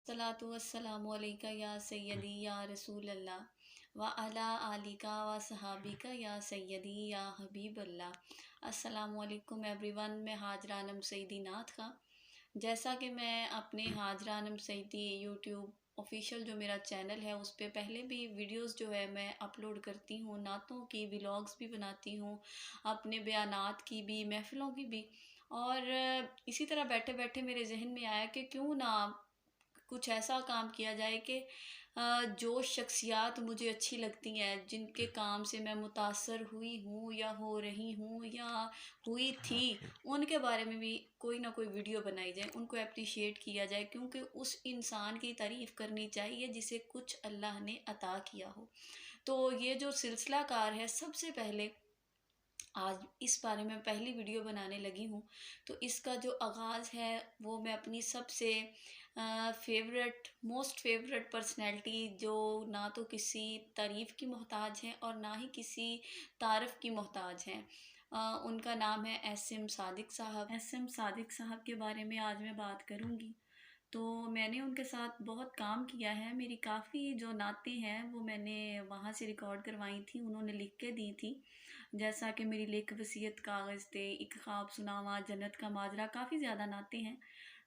सलातु वस्सलामु अलैका या सय्यदी या रसूल अल्लाह व अला आलिका व सहाबिका या सय्यदी या हबीब अल्लाह। अस्सलामु अलैकुम एवरीवन। मैं हाजरा अनम सईदी नाथ का, जैसा कि मैं अपने हाजरा अनम सईदी यूट्यूब ऑफिशियल जो मेरा चैनल है उस पे पहले भी वीडियोस जो है मैं अपलोड करती हूँ, नातों की व्लॉग्स भी बनाती हूँ, अपने बयानात की भी, महफ़िलों की भी। और इसी तरह बैठे बैठे मेरे जहन में आया कि क्यों ना कुछ ऐसा काम किया जाए कि जो शख्सियात मुझे अच्छी लगती हैं, जिनके काम से मैं मुतासर हुई हूँ या हो रही हूँ या हुई थी, उनके बारे में भी कोई ना कोई वीडियो बनाई जाए, उनको एप्रिशिएट किया जाए, क्योंकि उस इंसान की तारीफ़ करनी चाहिए जिसे कुछ अल्लाह ने अता किया हो। तो ये जो सिलसिला कार है, सबसे पहले आज इस बारे में पहली वीडियो बनाने लगी हूँ। तो इसका जो आगाज़ है वो मैं अपनी सबसे फेवरेट मोस्ट फेवरेट पर्सनैलिटी, जो ना तो किसी तारीफ़ की मोहताज हैं और ना ही किसी तारफ़ की मोहताज हैं, उनका नाम है एस एम सादिक साहब। एस एम सादिक साहब के बारे में आज मैं बात करूँगी। तो मैंने उनके साथ बहुत काम किया है, मेरी काफ़ी जो नातें हैं वो मैंने वहाँ से रिकॉर्ड करवाई थी, उन्होंने लिख के दी थी। जैसा कि मेरी लिख वसीयत कागज़ ते, एक ख्वाब सुनावा, जन्नत का माजरा, काफ़ी ज़्यादा नाते हैं।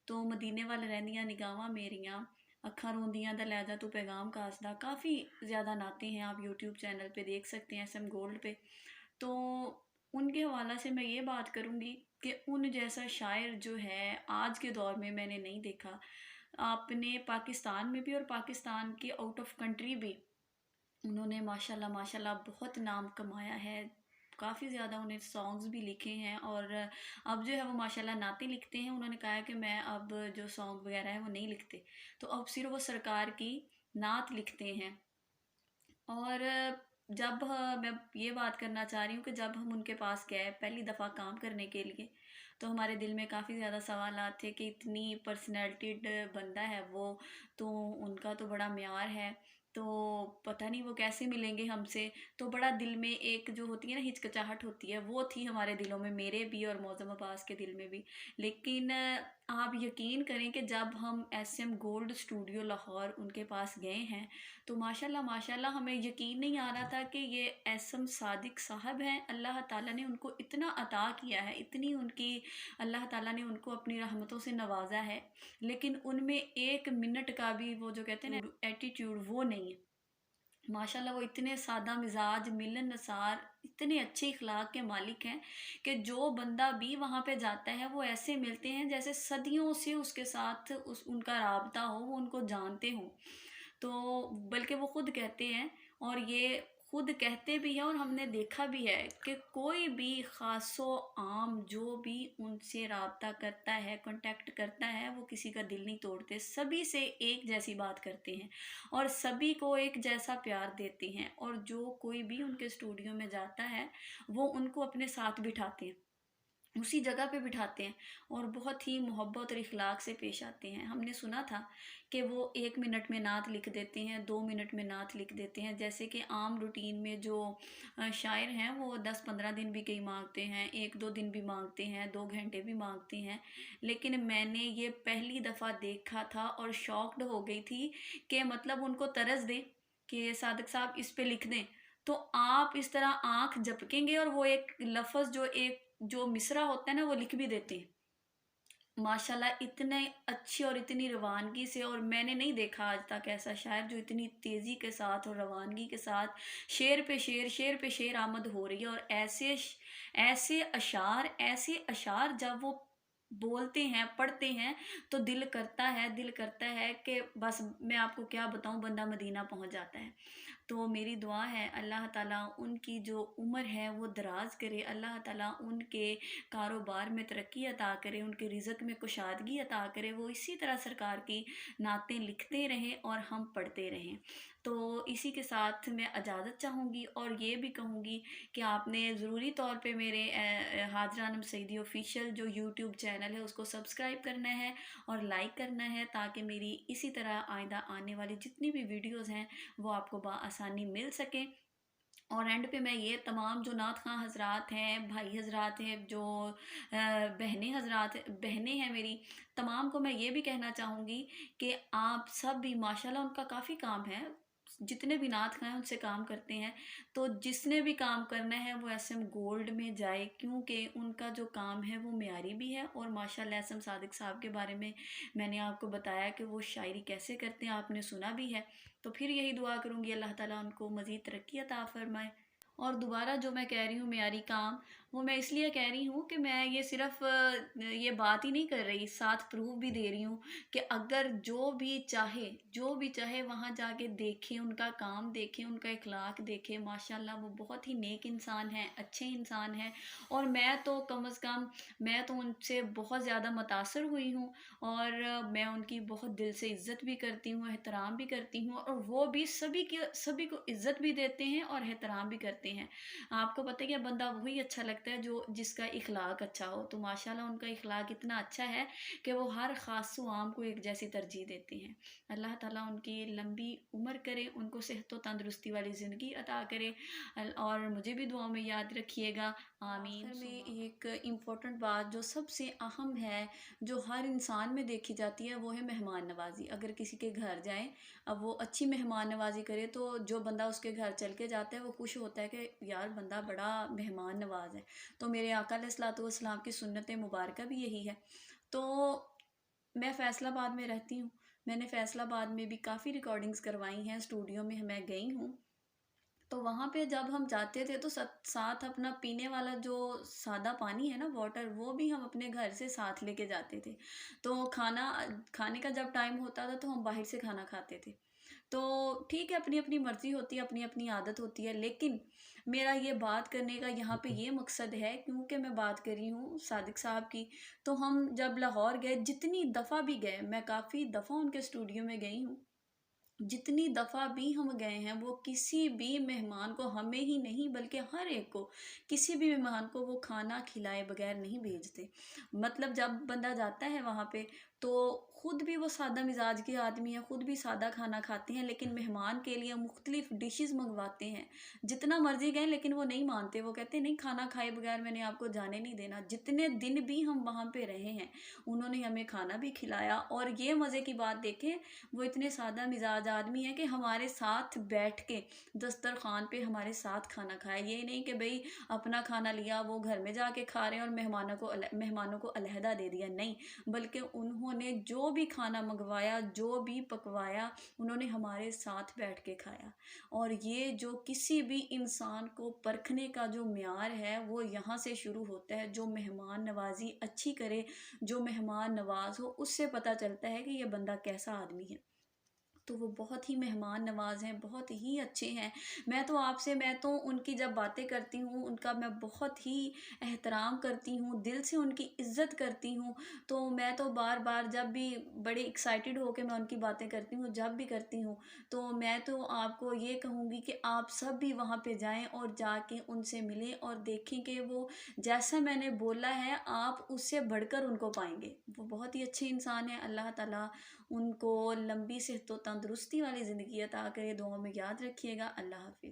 तो मदीने वाल रहिंदियां निगाहां मेरियां, अखां रोंदियां दा लहजा तू पैगाम कासदा, काफ़ी ज़्यादा नाते हैं। आप यूट्यूब चैनल पे देख सकते हैं SM गोल्ड पे। तो उनके हवाला से मैं ये बात करूँगी कि उन जैसा शायर जो है आज के दौर में मैंने नहीं देखा। आपने पाकिस्तान में भी और पाकिस्तान के आउट ऑफ कंट्री भी उन्होंने माशाल्लाह माशाल्लाह बहुत नाम कमाया है। काफ़ी ज़्यादा उन्हें सॉन्ग्स भी लिखे हैं और अब जो है वो माशाल्लाह नाते लिखते हैं। उन्होंने कहा है कि मैं अब जो सॉन्ग वगैरह है वो नहीं लिखते, तो अब सिर्फ वो सरकार की नात लिखते हैं। और जब मैं ये बात करना चाह रही हूँ कि जब हम उनके पास गए पहली दफ़ा काम करने के लिए, तो हमारे दिल में काफ़ी ज़्यादा सवालात थे कि इतनी पर्सनैलिटीड बंदा है वो, तो उनका तो बड़ा म्यार है, तो पता नहीं वो कैसे मिलेंगे हमसे। तो बड़ा दिल में एक जो होती है ना हिचकिचाहट होती है, वो थी हमारे दिलों में, मेरे भी और मौज़म अब्बास के दिल में भी। लेकिन आप यकीन करें कि जब हम SM गोल्ड स्टूडियो लाहौर उनके पास गए हैं, तो माशाल्लाह माशाल्लाह हमें यकीन नहीं आ रहा था कि ये SM सादिक साहब हैं। अल्लाह ताला ने उनको इतना अता किया है, इतनी उनकी अल्लाह ताला ने उनको अपनी रहमतों से नवाजा है, लेकिन उनमें एक मिनट का भी वो जो कहते हैं ना एटीट्यूड, वो नहीं है। माशाल्लाह वो इतने सादा मिजाज, मिलन नसार, इतने अच्छे इखलाक के मालिक हैं कि जो बंदा भी वहाँ पे जाता है वो ऐसे मिलते हैं जैसे सदियों से उसके साथ उनका राबता हो, वो उनको जानते हों। तो बल्कि वो खुद कहते हैं, और ये खुद कहते भी हैं और हमने देखा भी है कि कोई भी ख़ासो आम जो भी उनसे राब्ता करता है, कांटेक्ट करता है, वो किसी का दिल नहीं तोड़ते, सभी से एक जैसी बात करते हैं और सभी को एक जैसा प्यार देते हैं। और जो कोई भी उनके स्टूडियो में जाता है वो उनको अपने साथ बिठाते हैं, उसी जगह पे बिठाते हैं और बहुत ही मोहब्बत और इखलाक से पेश आते हैं। हमने सुना था कि वो 1 मिनट में नात लिख देते हैं, 2 मिनट में नात लिख देते हैं। जैसे कि आम रूटीन में जो शायर हैं वो 10-15 दिन भी कई मांगते हैं, 1-2 दिन भी मांगते हैं, 2 घंटे भी मांगते हैं। लेकिन मैंने ये पहली दफ़ा देखा था और शॉक्ड हो गई थी कि मतलब उनको तरस दें कि सादिक साहब इस पे लिख दें, तो आप इस तरह आंख झपकेंगे और वो एक लफ्ज़ जो मिसरा होता है ना वो लिख भी देते हैं। माशाल्लाह इतने अच्छी और इतनी रवानगी से, और मैंने नहीं देखा आज तक ऐसा शायर जो इतनी तेज़ी के साथ और रवानगी के साथ शेर पे शेर आमद हो रही है। और ऐसे अशार जब वो बोलते हैं, पढ़ते हैं, तो दिल करता है कि बस मैं आपको क्या बताऊं, बंदा मदीना पहुंच जाता है। तो मेरी दुआ है अल्लाह ताला उनकी जो उम्र है वो दराज करे, अल्लाह ताला उनके कारोबार में तरक्की अता करे, उनके रिज़्क में कुशादगी अता करे, वो इसी तरह सरकार की नातें लिखते रहें और हम पढ़ते रहें। तो इसी के साथ मैं इजाज़त चाहूँगी और ये भी कहूँगी कि आपने ज़रूरी तौर पे मेरे हाजरा अनम सईदी ऑफिशियल जो यूट्यूब चैनल है उसको सब्सक्राइब करना है और लाइक करना है, ताकि मेरी इसी तरह आइंदा आने वाली जितनी भी वीडियोज़ हैं वो आपको आसानी मिल सके। और एंड पे मैं ये तमाम जो नात ख़ां हज़रात हैं, भाई हज़रात हैं, जो बहनें हैं मेरी, तमाम को मैं ये भी कहना चाहूँगी कि आप सब भी माशाल्लाह, उनका काफ़ी काम है, जितने भी नात ख़ां हैं उनसे काम करते हैं। तो जिसने भी काम करना है वो एसएम गोल्ड में जाए, क्योंकि उनका जो काम है वो मेयारी भी है। और माशाल्लाह एसएम सादिक साहब के बारे में मैंने आपको बताया कि वो शायरी कैसे करते हैं, आपने सुना भी है। तो फिर यही दुआ करूँगी अल्लाह ताला उनको मज़ीद तरक्की अता फ़रमाए। और दोबारा जो मैं कह रही हूँ मेयारी काम, वो मैं इसलिए कह रही हूँ कि मैं ये सिर्फ़ ये बात ही नहीं कर रही, साथ प्रूफ़ भी दे रही हूँ कि अगर जो भी चाहे वहाँ जाके देखे, उनका काम देखे, उनका इखलाक देखे, माशाल्लाह वो बहुत ही नेक इंसान हैं, अच्छे इंसान हैं। और मैं तो कम अज़ कम, मैं तो उनसे बहुत ज़्यादा मुतासिर हुई हूँ। और मैं उनकी बहुत दिल से इज़्ज़त भी करती हूँ, एहतराम भी करती हूँ, और वो भी सभी को इज़्ज़त भी देते हैं और एहतराम भी करते हैं। आपको पता है कि बंदा वही अच्छा लगता है जो जिसका इखलाक अच्छा हो। तो माशाल्लाह उनका इखलाक इतना अच्छा है कि वो हर ख़ास व आम को एक जैसी तरजीह देते हैं। अल्लाह ताला उनकी लंबी उम्र करे, उनको सेहत व तंदुरुस्ती वाली ज़िंदगी अता करे। और मुझे भी दुआओं में याद रखिएगा। आमीन। आखिर में एक इम्पोर्टेंट बात जो सबसे अहम है, जो हर इंसान में देखी जाती है, वो है मेहमान नवाज़ी। अगर किसी के घर जाएँ, अब वो अच्छी मेहमान नवाज़ी करे, तो जो बंदा उसके घर चल के जाता है वो खुश होता है कि यार बंदा बड़ा मेहमान नवाज़ है। तो मेरे आका अलैहिस्सलातु वस्सलाम की सुन्नत मुबारका भी यही है। तो मैं फ़ैसलाबाद में रहती हूँ। मैंने फ़ैसलाबाद में भी काफ़ी रिकॉर्डिंग्स करवाई हैं, स्टूडियो में मैं गई हूँ। तो वहाँ पे जब हम जाते थे तो साथ अपना पीने वाला जो सादा पानी है ना, वाटर, वो भी हम अपने घर से साथ लेके जाते थे। तो खाने का जब टाइम होता था तो हम बाहर से खाना खाते थे। तो ठीक है, अपनी अपनी मर्जी होती है, अपनी अपनी आदत होती है, लेकिन मेरा ये बात करने का यहाँ पे ये मकसद है, क्योंकि मैं बात कर रही हूँ सादिक साहब की। तो हम जब लाहौर गए, जितनी दफ़ा भी गए, मैं काफ़ी दफ़ा उनके स्टूडियो में गई हूँ, जितनी दफ़ा भी हम गए हैं, वो किसी भी मेहमान को, हमें ही नहीं बल्कि हर एक को, किसी भी मेहमान को वो खाना खिलाए बगैर नहीं भेजते। मतलब जब बंदा जाता है वहाँ पे, तो खुद भी वो सादा मिजाज के आदमी है, खुद भी सादा खाना खाते हैं, लेकिन मेहमान के लिए मुख्तलिफ डिशेस मंगवाते हैं। जितना मर्जी गए, लेकिन वो नहीं मानते, वो कहते हैं नहीं, खाना खाए बगैर मैंने आपको जाने नहीं देना। जितने दिन भी हम वहाँ पे रहे हैं, उन्होंने हमें खाना भी खिलाया। और ये मज़े की बात देखें, वो इतने सादा मिजाज आदमी है कि हमारे साथ बैठ के दस्तरखान पे हमारे साथ खाना खाया। ये नहीं कि भाई अपना खाना लिया, वो घर में जाके खा रहे हैं और मेहमानों को अलहदा दे दिया, नहीं, बल्कि उन्होंने जो भी खाना मंगवाया, जो भी पकवाया, उन्होंने हमारे साथ बैठ के खाया। और ये जो किसी भी इंसान को परखने का जो म्यार है, वो यहाँ से शुरू होता है। जो मेहमान नवाजी अच्छी करे, जो मेहमान नवाज हो, उससे पता चलता है कि ये बंदा कैसा आदमी है। तो वो बहुत ही मेहमान नवाज़ हैं, बहुत ही अच्छे हैं। मैं तो उनकी जब बातें करती हूँ, उनका मैं बहुत ही एहतराम करती हूँ, दिल से उनकी इज़्ज़त करती हूँ। तो मैं तो बार-बार जब भी बड़े एक्साइटेड होके मैं उनकी बातें करती हूँ, जब भी करती हूँ, तो मैं तो आपको ये कहूँगी कि आप सब भी वहाँ पे जाएँ और जाके उनसे मिलें और देखें कि वो जैसा मैंने बोला है, आप उससे बढ़कर उनको पाएँगे। वो बहुत ही अच्छे इंसान हैं। अल्लाह ताला उनको लंबी सेहत व तंदुरुस्ती वाली ज़िंदगी अता करे। दुआओं में याद रखिएगा। अल्लाह हाफ़िज़।